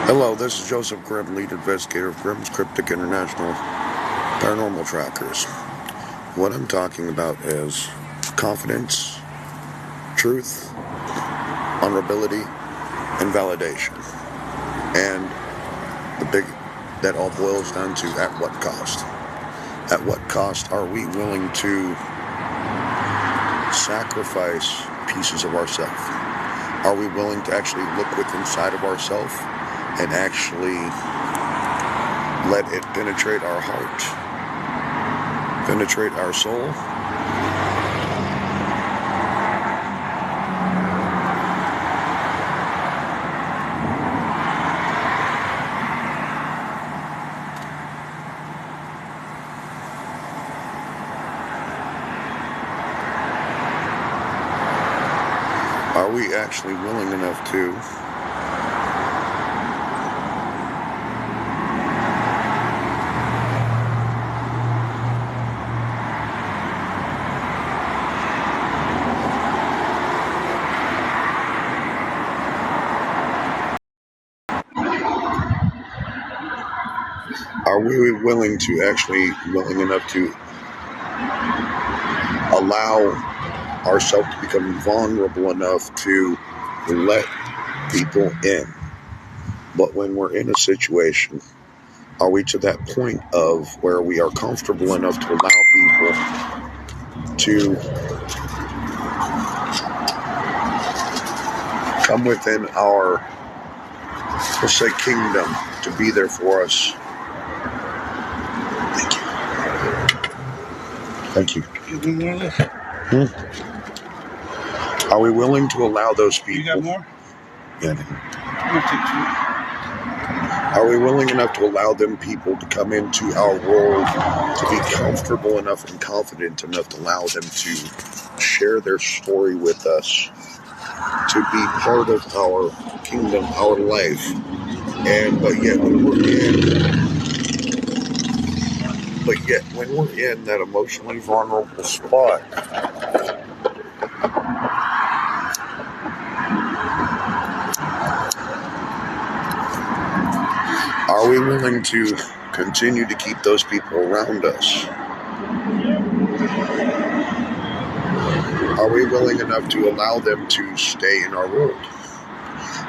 Hello, this is Joseph Grimm, lead investigator of Grimm's Cryptic International Paranormal Trackers. What I'm talking about is confidence, truth, honorability, and validation. And that all boils down to at what cost? At what cost are we willing to sacrifice pieces of ourselves? Are we willing to actually look within inside of ourselves and actually let it penetrate our heart, penetrate our soul? Are we actually willing enough to willing enough to allow ourselves to become vulnerable enough to let people in? But when we're in a situation, are we to that point of where we are comfortable enough to allow people to come within our, let's say, kingdom, to be there for us? Thank you. Are we willing to allow those people? You got more? Yeah. Are we willing enough to allow them people to come into our world, to be comfortable enough and confident enough to allow them to share their story with us, to be part of our kingdom, our life? But yet when we're in that emotionally vulnerable spot, are we willing to continue to keep those people around us? Are we willing enough to allow them to stay in our world?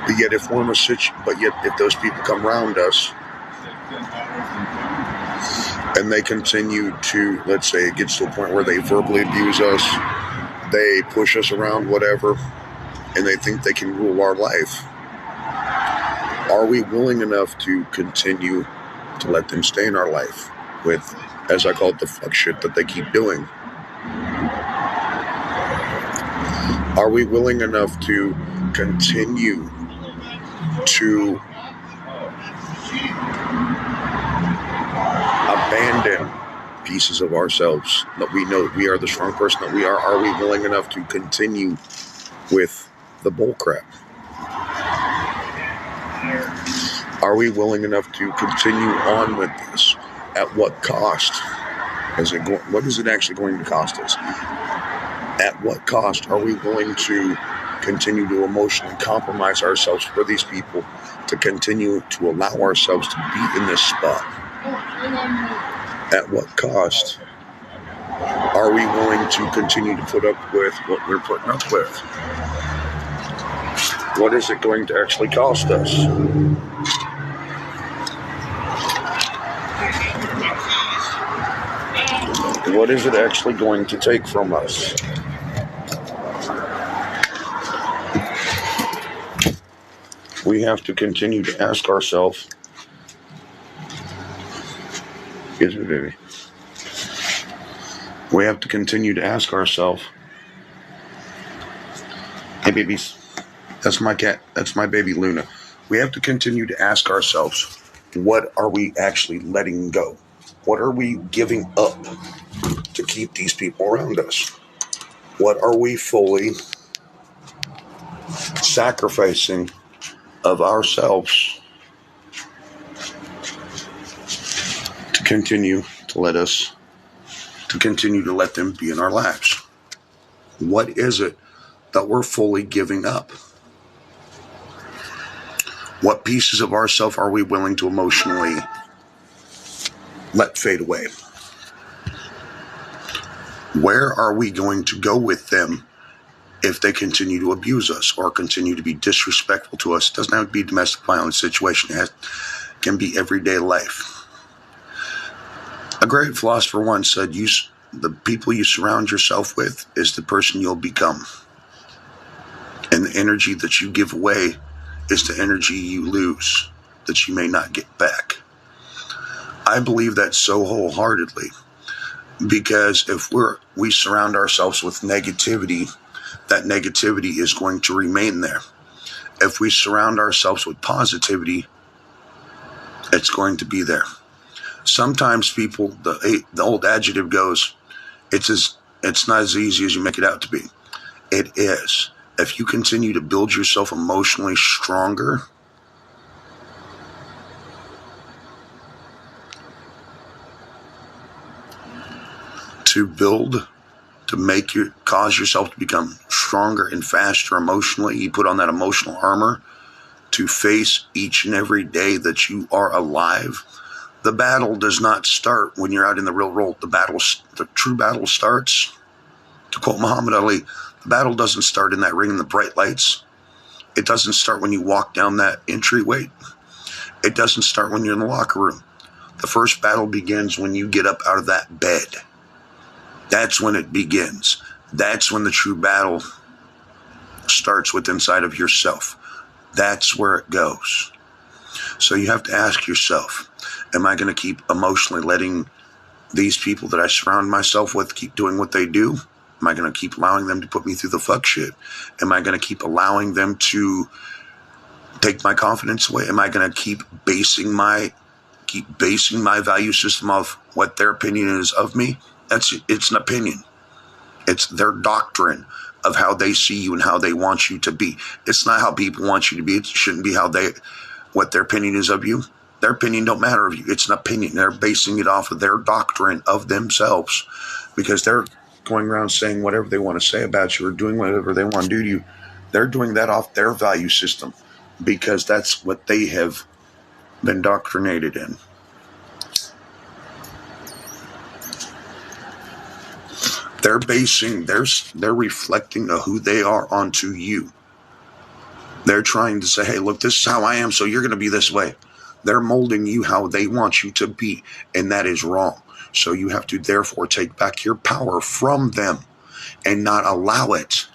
But yet if those people come around us and they continue to, let's say it gets to a point where they verbally abuse us, they push us around, whatever, and they think they can rule our life, are we willing enough to continue to let them stay in our life with, as I call it, the fuck shit that they keep doing? Are we willing enough to continue to abandon pieces of ourselves that we know we are the strong person that we are? Are we willing enough to continue with the bullcrap? Are we willing enough to continue on with this? At what cost? What is it actually going to cost us? At what cost are we willing to continue to emotionally compromise ourselves for these people, to continue to allow ourselves to be in this spot? At what cost are we willing to continue to put up with what we're putting up with? What is it going to actually cost us? What is it actually going to take from us? We have to continue to ask ourselves, we have to continue to ask ourselves, hey babies, that's my cat, that's my baby Luna. We have to continue to ask ourselves, what are we actually letting go? What are we giving up to keep these people around us? What are we fully sacrificing of ourselves to continue to let them be in our lives? What is it that we're fully giving up? What pieces of ourself are we willing to emotionally let fade away? Where are we going to go with them if they continue to abuse us or continue to be disrespectful to us? It doesn't have to be a domestic violence situation. It can be everyday life. A great philosopher once said, the people you surround yourself with is the person you'll become. And the energy that you give away is the energy you lose that you may not get back. I believe that so wholeheartedly, because if we surround ourselves with negativity, that negativity is going to remain there. If we surround ourselves with positivity, it's going to be there. Sometimes people, the old adjective goes, it's not as easy as you make it out to be. It is. If you continue to build yourself emotionally stronger, cause yourself to become stronger and faster emotionally, you put on that emotional armor to face each and every day that you are alive. The battle does not start when you're out in the real world. The true battle starts, to quote Muhammad Ali, the battle doesn't start in that ring and the bright lights. It doesn't start when you walk down that entryway. It doesn't start when you're in the locker room. The first battle begins when you get up out of that bed. That's when it begins. That's when the true battle starts with inside of yourself. That's where it goes. So you have to ask yourself, am I going to keep emotionally letting these people that I surround myself with keep doing what they do? Am I going to keep allowing them to put me through the fuck shit? Am I going to keep allowing them to take my confidence away? Am I going to keep basing my value system off what their opinion is of me? It's an opinion. It's their doctrine of how they see you and how they want you to be. It's not how people want you to be. It shouldn't be what their opinion is of you. Their opinion don't matter of you. It's an opinion. They're basing it off of their doctrine of themselves because they're going around saying whatever they want to say about you or doing whatever they want to do to you. They're doing that off their value system because that's what they have been indoctrinated in. They're reflecting who they are onto you. They're trying to say, hey, look, this is how I am, so you're going to be this way. They're molding you how they want you to be, and that is wrong. So you have to therefore take back your power from them and not allow it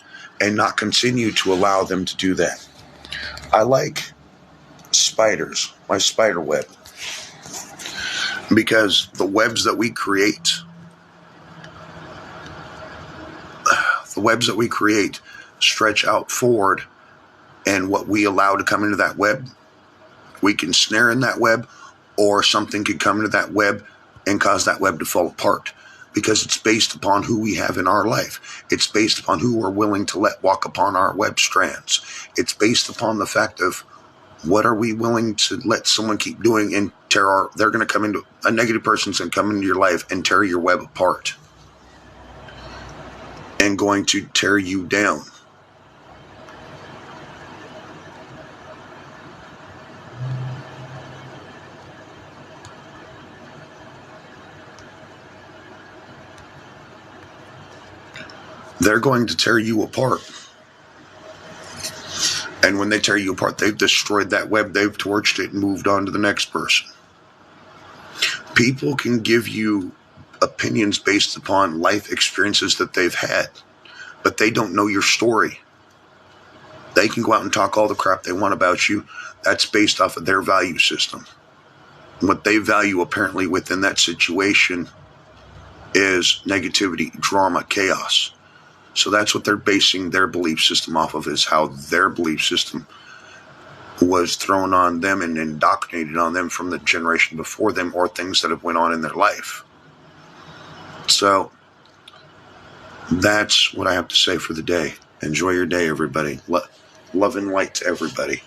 and not continue to allow them to do that. I like spiders, my spider web, because the webs that we create stretch out forward, and what we allow to come into that web, we can snare in that web, or something could come into that web and cause that web to fall apart because it's based upon who we have in our life. It's based upon who we're willing to let walk upon our web strands. It's based upon the fact of what are we willing to let someone keep doing and they're going to come into, a negative person's going to come into your life and tear your web apart and going to tear you down. They're going to tear you apart. And when they tear you apart, they've destroyed that web, they've torched it and moved on to the next person. People can give you opinions based upon life experiences that they've had, but they don't know your story. They can go out and talk all the crap they want about you. That's based off of their value system. What they value apparently within that situation is negativity, drama, chaos. So that's what they're basing their belief system off of, is how their belief system was thrown on them and indoctrinated on them from the generation before them, or things that have went on in their life. So that's what I have to say for the day. Enjoy your day, everybody. Love and light to everybody.